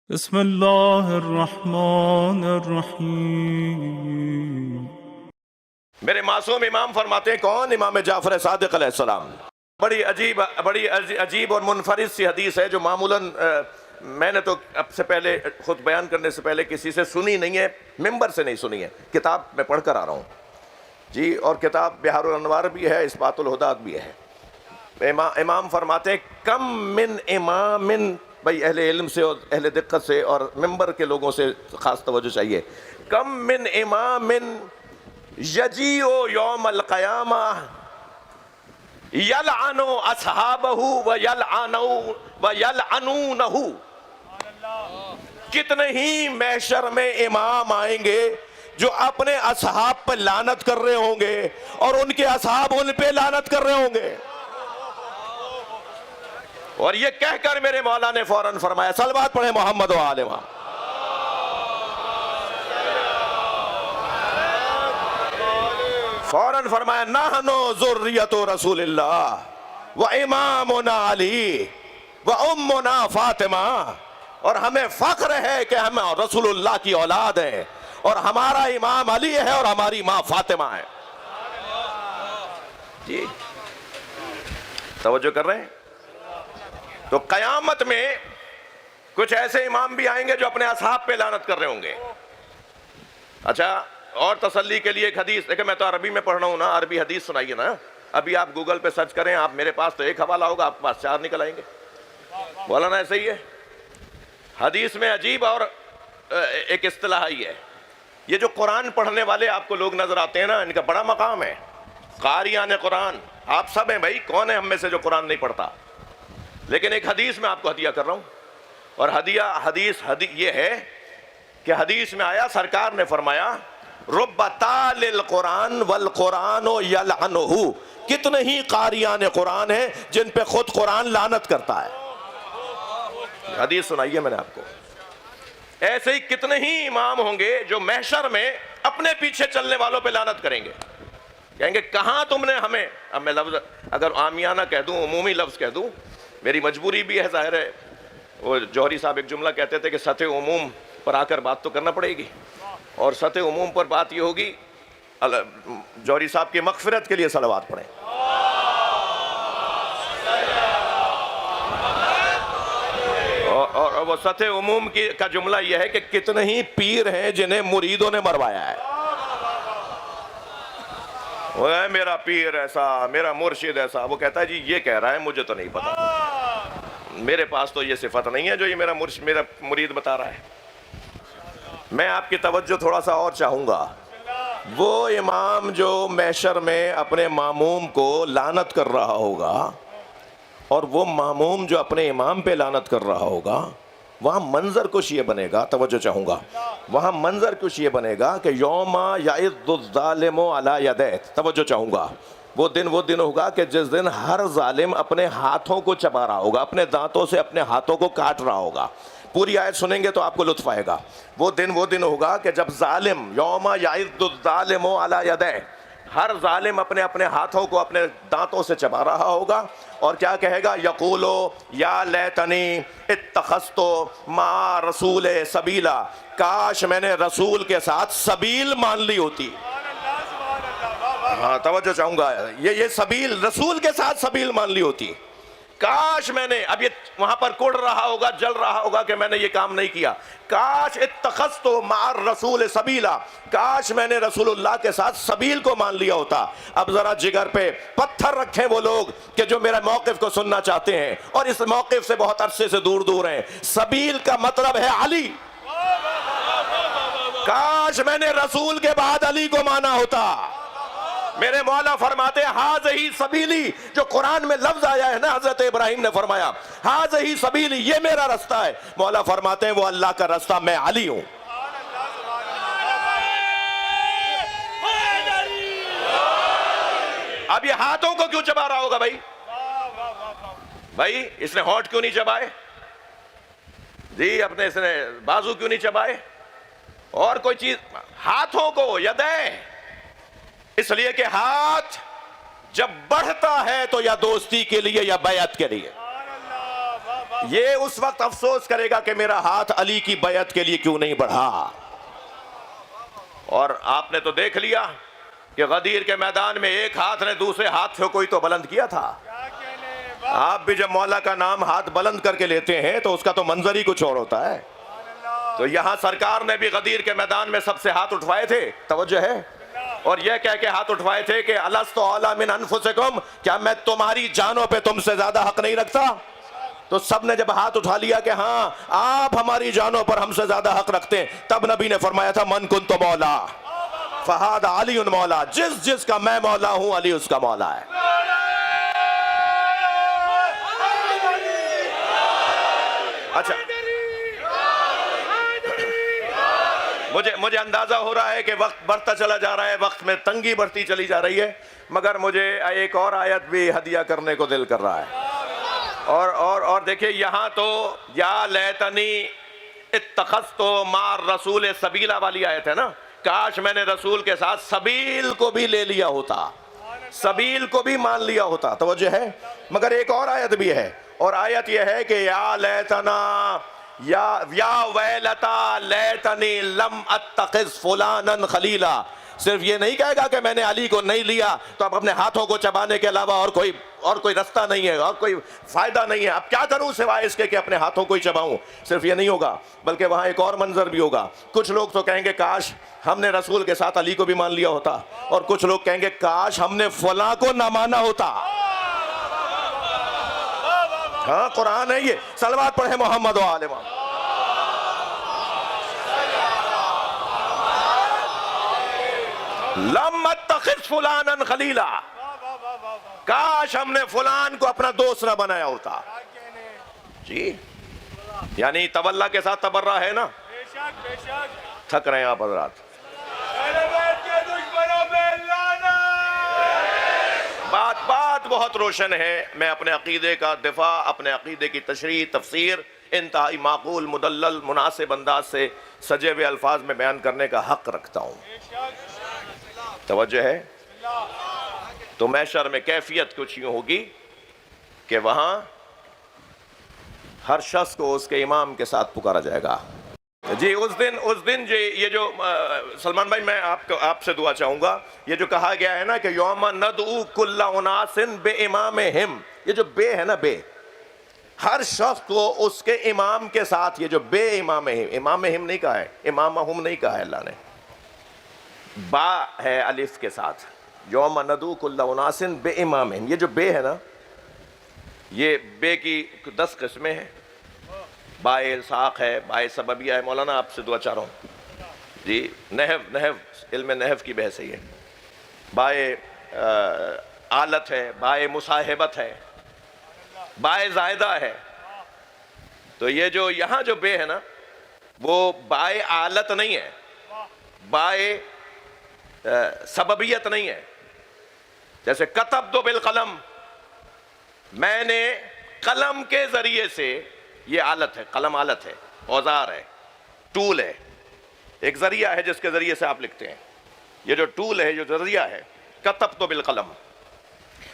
بسم اللہ الرحمن الرحیم۔ میرے معصوم امام فرماتے ہیں کون؟ امام جعفر صادق علیہ السلام۔ بڑی عجیب اور منفرد سی حدیث ہے جو معمولاً میں نے تو اب سے پہلے خود بیان کرنے سے پہلے کسی سے سنی نہیں ہے، ممبر سے نہیں سنی ہے، کتاب میں پڑھ کر آ رہا ہوں جی، اور کتاب بحار الانوار بھی ہے، اثبات الہدات بھی ہے۔ امام فرماتے ہیں کم من امام، بھائی اہل علم سے اور اہل دقت سے اور ممبر کے لوگوں سے خاص توجہ چاہیے، کم من امام یجیء یوم القیامہ یلعن اصحابہ ویلعنونہ، کتنے ہی محشر میں امام آئیں گے جو اپنے اصحاب پر لعنت کر رہے ہوں گے اور ان کے اصحاب ان پہ لعنت کر رہے ہوں گے۔ اور یہ کہہ کر میرے مولا نے فوراً فرمایا، صلوات پڑھیں محمد و آل محمد۔ فوراً فرمایا نحن ذریۃ رسول اللہ و امامنا علی و امنا فاطمہ، اور ہمیں فخر ہے کہ ہم رسول اللہ کی اولاد ہیں اور ہمارا امام علی ہے اور ہماری ماں فاطمہ ہے۔ جی توجہ کر رہے ہیں؟ تو قیامت میں کچھ ایسے امام بھی آئیں گے جو اپنے اصحاب پہ لعنت کر رہے ہوں گے۔ اچھا، اور تسلی کے لیے ایک حدیث، دیکھیں میں تو عربی میں پڑھ رہا ہوں نا، عربی حدیث سنائیے نا۔ ابھی آپ گوگل پہ سرچ کریں، آپ میرے پاس تو ایک حوالہ ہوگا، آپ کے پاس 4 نکل آئیں گے۔ مولانا ایسے ہی ہے، حدیث میں عجیب اور ایک اصطلاح ہی ہے، یہ جو قرآن پڑھنے والے آپ کو لوگ نظر آتے ہیں نا، ان کا بڑا مقام ہے، قاریان قرآن آپ سب ہیں بھائی، کون ہے ہم میں سے جو قرآن نہیں پڑھتا؟ لیکن ایک حدیث میں آپ کو ہدیہ کر رہا ہوں، اور حدیث یہ ہے کہ حدیث میں آیا، سرکار نے فرمایا رب تال القرآن والقرآن یلعنہ، کتنے ہی قاریان قرآن ہیں جن پہ خود قرآن لعنت کرتا ہے۔ حدیث سنائیے میں نے آپ کو۔ ایسے ہی کتنے ہی امام ہوں گے جو محشر میں اپنے پیچھے چلنے والوں پہ لعنت کریں گے، کہیں گے کہاں تم نے ہمیں، اب میں لفظ اگر عامیانہ کہہ دوں، عمومی لفظ کہہ دوں، میری مجبوری بھی ہے، ظاہر ہے، وہ جوہری صاحب ایک جملہ کہتے تھے کہ سطح عموم پر آ کر بات تو کرنا پڑے گی، اور سطح عموم پر بات یہ ہوگی، جوہری صاحب کی مغفرت کے لیے صلوات پڑھیں۔ اور وہ سطح عموم کا جملہ یہ ہے کہ کتنے ہی پیر ہیں جنہیں مریدوں نے مروایا ہے۔ میرا پیر ایسا، میرا مرشد ایسا، وہ کہتا ہے جی یہ کہہ رہا ہے، مجھے تو نہیں پتا، میرے پاس تو یہ صفت نہیں ہے جو یہ میرا مرید بتا رہا ہے۔ میں آپ کی توجہ تھوڑا سا اور چاہوں گا، وہ امام جو محشر میں اپنے ماموم کو لعنت کر رہا ہوگا اور وہ ماموم جو اپنے امام پہ لعنت کر رہا ہوگا، وہاں منظر کچھ یہ بنے گا، توجہ چاہوں گا، وہاں منظر کچھ یہ بنے گا کہ یوم یعض الظالم علی یدیہ، توجہ چاہوں گا، وہ دن ہوگا کہ جس دن ہر ظالم اپنے ہاتھوں کو چبا رہا ہوگا، اپنے دانتوں سے اپنے ہاتھوں کو کاٹ رہا ہوگا۔ پوری آیت سنیں گے تو آپ کو لطف آئے گا۔ وہ دن ہوگا کہ جب ظالم، یوم یعض الظالم علی یدیہ، ہر ظالم اپنے ہاتھوں کو اپنے دانتوں سے چبا رہا ہوگا، اور کیا کہے گا؟ یقولو یا لیتنی اتخذت مع رسول سبیلا، کاش میں نے رسول کے ساتھ سبیل مان لی ہوتی۔ ہاں توجہ چاہوں گا، یہ سبیل، رسول کے ساتھ سبیل مان لی ہوتی، کاش میں نے، اب یہ وہاں پر کڑ رہا ہوگا، جل رہا ہوگا کہ میں نے یہ کام نہیں کیا، کاش اتخذت مع الرسول سبیلا، کاش میں نے رسول اللہ کے ساتھ سبیل کو مان لیا ہوتا۔ اب ذرا جگر پہ پتھر رکھیں وہ لوگ کہ جو میرا موقف کو سننا چاہتے ہیں اور اس موقف سے بہت عرصے سے دور ہیں۔ سبیل کا مطلب ہے علی، کاش میں نے رسول کے بعد علی کو مانا ہوتا۔ میرے مولا فرماتے ہیں ہذہ سبیلی، جو قرآن میں لفظ آیا ہے نا، حضرت ابراہیم نے فرمایا ہذہ سبیلی، یہ میرا رستہ ہے، مولا فرماتے ہیں وہ اللہ کا رستہ میں علی ہوں۔ اب یہ ہاتھوں کو کیوں چبا رہا ہوگا بھائی اس نے ہونٹ کیوں نہیں چبائے جی، اپنے اس نے بازو کیوں نہیں چبائے، اور کوئی چیز، ہاتھوں کو، یدیں، اس لیے کہ ہاتھ جب بڑھتا ہے تو یا دوستی کے لیے یا بیعت کے لیے، یہ اس وقت افسوس کرے گا کہ میرا ہاتھ علی کی بیعت کے لیے کیوں نہیں بڑھا. اور آپ نے تو دیکھ لیا کہ غدیر کے میدان میں ایک ہاتھ نے دوسرے ہاتھ سے کوئی تو بلند کیا تھا. آپ بھی جب مولا کا نام ہاتھ بلند کر کے لیتے ہیں تو اس کا تو منظر ہی کچھ اور ہوتا ہے. تو یہاں سرکار نے بھی غدیر کے میدان میں سب سے ہاتھ اٹھوائے تھے, توجہ ہے, اور یہ کہہ کے ہاتھ اٹھوائے تھے کہ الست اعلی من انفسکم, کیا میں تمہاری جانوں پہ تم سے زیادہ حق نہیں رکھتا؟ تو سب نے جب ہاتھ اٹھا لیا کہ ہاں آپ ہماری جانوں پر ہم سے زیادہ حق رکھتے ہیں, تب نبی نے فرمایا تھا من کنت مولا فہذا علی مولا, جس جس کا میں مولا ہوں علی اس کا مولا ہے. اچھا, مجھے اندازہ ہو رہا ہے کہ وقت بڑھتا چلا جا رہا ہے, وقت میں تنگی بڑھتی چلی جا رہی ہے, مگر مجھے ایک اور آیت بھی ہدیہ کرنے کو دل کر رہا ہے. اور دیکھیں یہاں تو یا لیتنی اتخذت مع الرسول سبیلا والی آیت ہے نا, کاش میں نے رسول کے ساتھ سبیل کو بھی لے لیا ہوتا, سبیل کو بھی مان لیا ہوتا. توجہ ہے, مگر ایک اور آیت بھی ہے, اور آیت یہ ہے کہ یا لیتنا یا ویلتا لیتنی لم اتخذ فلانا خلیلا. صرف یہ نہیں کہے گا کہ میں نے علی کو نہیں لیا تو اب اپنے ہاتھوں کو چبانے کے علاوہ اور کوئی رستہ نہیں ہے, اور کوئی فائدہ نہیں ہے, اب کیا کروں سوائے اس کے کہ اپنے ہاتھوں کو ہی چباؤں. صرف یہ نہیں ہوگا, بلکہ وہاں ایک اور منظر بھی ہوگا. کچھ لوگ تو کہیں گے کاش ہم نے رسول کے ساتھ علی کو بھی مان لیا ہوتا, اور کچھ لوگ کہیں گے کاش ہم نے فلاں کو نہ مانا ہوتا. ہاں قرآن ہے یہ, صلوات پڑھیں محمد و آل محمد. لم اتخذ فلانا خلیلا, کاش ہم نے فلان کو اپنا دوست نہ بنایا ہوتا. جی یعنی تولا کے ساتھ تبرہ ہے نا, تھک رہے ہیں آپ حضرات. بات بہت روشن ہے. میں اپنے عقیدے کا دفاع, اپنے عقیدے کی تشریح, تفسیر انتہائی معقول, مدلل, مناسب انداز سے سجے ہوئے الفاظ میں بیان کرنے کا حق رکھتا ہوں. توجہ ہے. تو محشر میں کیفیت کچھ یوں ہوگی کہ وہاں ہر شخص کو اس کے امام کے ساتھ پکارا جائے گا. جی اس دن جی یہ جو سلمان بھائی میں آپ سے دعا چاہوں گا, یہ جو کہا گیا ہے نا کہ یوم ندعو کل اناس بامامہم, یہ جو بے ہے نا, بے, ہر شخص کو اس کے امام کے ساتھ, یہ جو بے امامہم, امامہم نہیں کہا ہے, امامہم نہیں کہا ہے اللہ نے, با ہے الف کے ساتھ. یوم ندعو کل اناس بامامہم, یہ جو بے ہے نا, یہ بے کی 10 قسمیں ہیں. بائے الساق ہے, بائے سببیہ ہے. مولانا آپ سے دعا چاہ رہا ہوں جی, نحو علم نحو کی بحث ہے. بائے آلت ہے, بائے مصاحبت ہے, بائے زائدہ ہے. تو یہ جو یہاں جو بے ہے نا, وہ بائے آلت نہیں ہے, بائے سببیت نہیں ہے. جیسے کتبت بالقلم, میں نے قلم کے ذریعے سے, یہ آلت ہے, قلم آلت ہے, اوزار ہے, ٹول ہے, ایک ذریعہ ہے جس کے ذریعے سے آپ لکھتے ہیں. یہ جو ٹول ہے, جو ذریعہ ہے, کتبت بالقلم,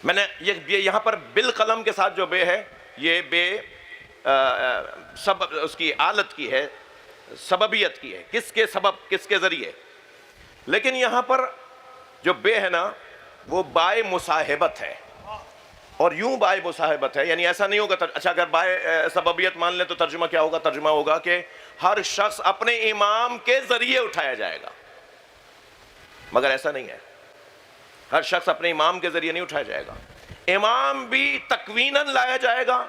میں نے یہ یہاں پر بالقلم کے ساتھ جو بے ہے, یہ بے سبب اس کی آلت کی ہے, سببیت کی ہے, کس کے سبب, کس کے ذریعے. لیکن یہاں پر جو بے ہے نا, وہ بائے مصاحبت ہے. اور یوں بائے مصاحبت ہے, یعنی ایسا نہیں ہوگا. اچھا اگر بائے سببیت مان لیں تو ترجمہ کیا ہوگا؟ ترجمہ ہوگا کہ ہر شخص اپنے امام کے ذریعے اٹھایا جائے گا. مگر ایسا نہیں ہے, ہر شخص اپنے امام کے ذریعے نہیں اٹھایا جائے گا. امام بھی تکویناً لایا جائے گا,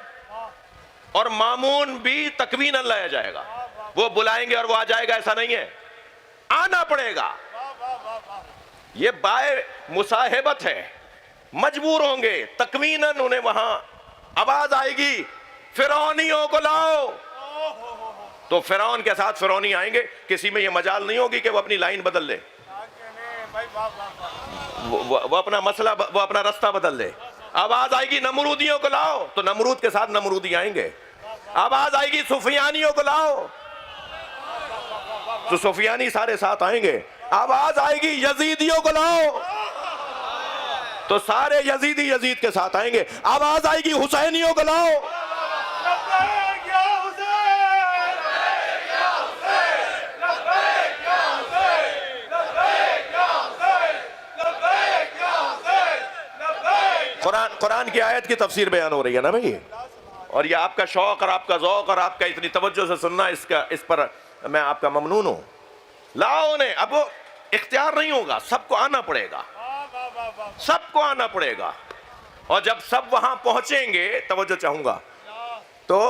اور مامون بھی تکویناً لایا جائے گا. وہ بلائیں گے اور وہ آ جائے گا, ایسا نہیں ہے, آنا پڑے گا. یہ بائے مصاحبت ہے, مجبور ہوں گے تکویناً, انہیں وہاں آواز آئے گی فرعونیوں کو لاؤ, تو فرعون کے ساتھ فرعونی آئیں گے. کسی میں یہ مجال نہیں ہوگی کہ وہ اپنی لائن بدل لے, وہ اپنا مسئلہ, وہ اپنا رستہ بدل لے. آواز آئے گی نمرودیوں کو لاؤ, تو نمرود کے ساتھ نمرودی آئیں گے. آواز آئے گی سفیانیوں کو لاؤ, تو سفیانی سارے ساتھ آئیں گے. آواز آئے گی یزیدیوں کو لاؤ, تو سارے یزیدی یزید کے ساتھ آئیں گے. آواز آئے گی حسینیوں کو لاؤ, قرآن کی آیت کی تفسیر بیان ہو رہی ہے نا بھئی، اور یہ آپ کا شوق اور آپ کا ذوق اور آپ کا اتنی توجہ سے سننا، اس پر میں آپ کا ممنون ہوں. لاؤ انہیں. اب وہ اختیار نہیں ہوگا، سب کو آنا پڑے گا، سب کو آنا پڑے گا. اور جب سب وہاں پہنچیں گے، توجہ چاہوں گا، تو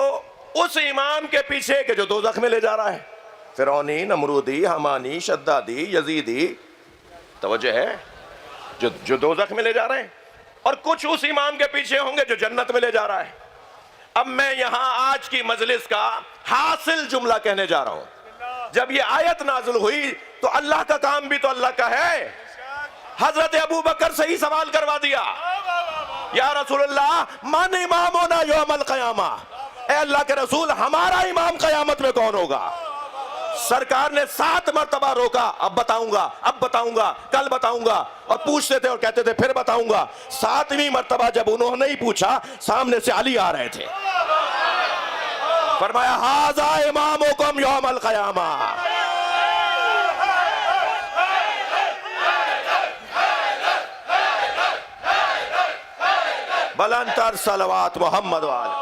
اس امام کے پیچھے کہ جو دوزخ میں لے جا رہا ہے، فرعونی، نمرودی، حمانی، شدادی، یزیدی، توجہ ہے، جو دوزخ میں لے جا رہے ہیں، اور کچھ اس امام کے پیچھے ہوں گے جو جنت میں لے جا رہا ہے. اب میں یہاں آج کی مجلس کا حاصل جملہ کہنے جا رہا ہوں. جب یہ آیت نازل ہوئی تو اللہ کا کام بھی تو اللہ کا ہے. حضرت ابو بکر سے ہی سوال کروا دیا، یا رسول اللہ من امامنا یوم القیامہ، اے اللہ کے رسول ہمارا امام قیامت میں کون ہوگا؟ سرکار نے 7 مرتبہ روکا، اب بتاؤں گا، اب بتاؤں گا، کل بتاؤں گا، اور پوچھتے تھے اور کہتے تھے پھر بتاؤں گا. 7ویں مرتبہ جب انہوں نے ہی پوچھا، سامنے سے علی آ رہے تھے، فرمایا ھذا امامکم یوم القیامہ. بلند تر صلوات محمد والے.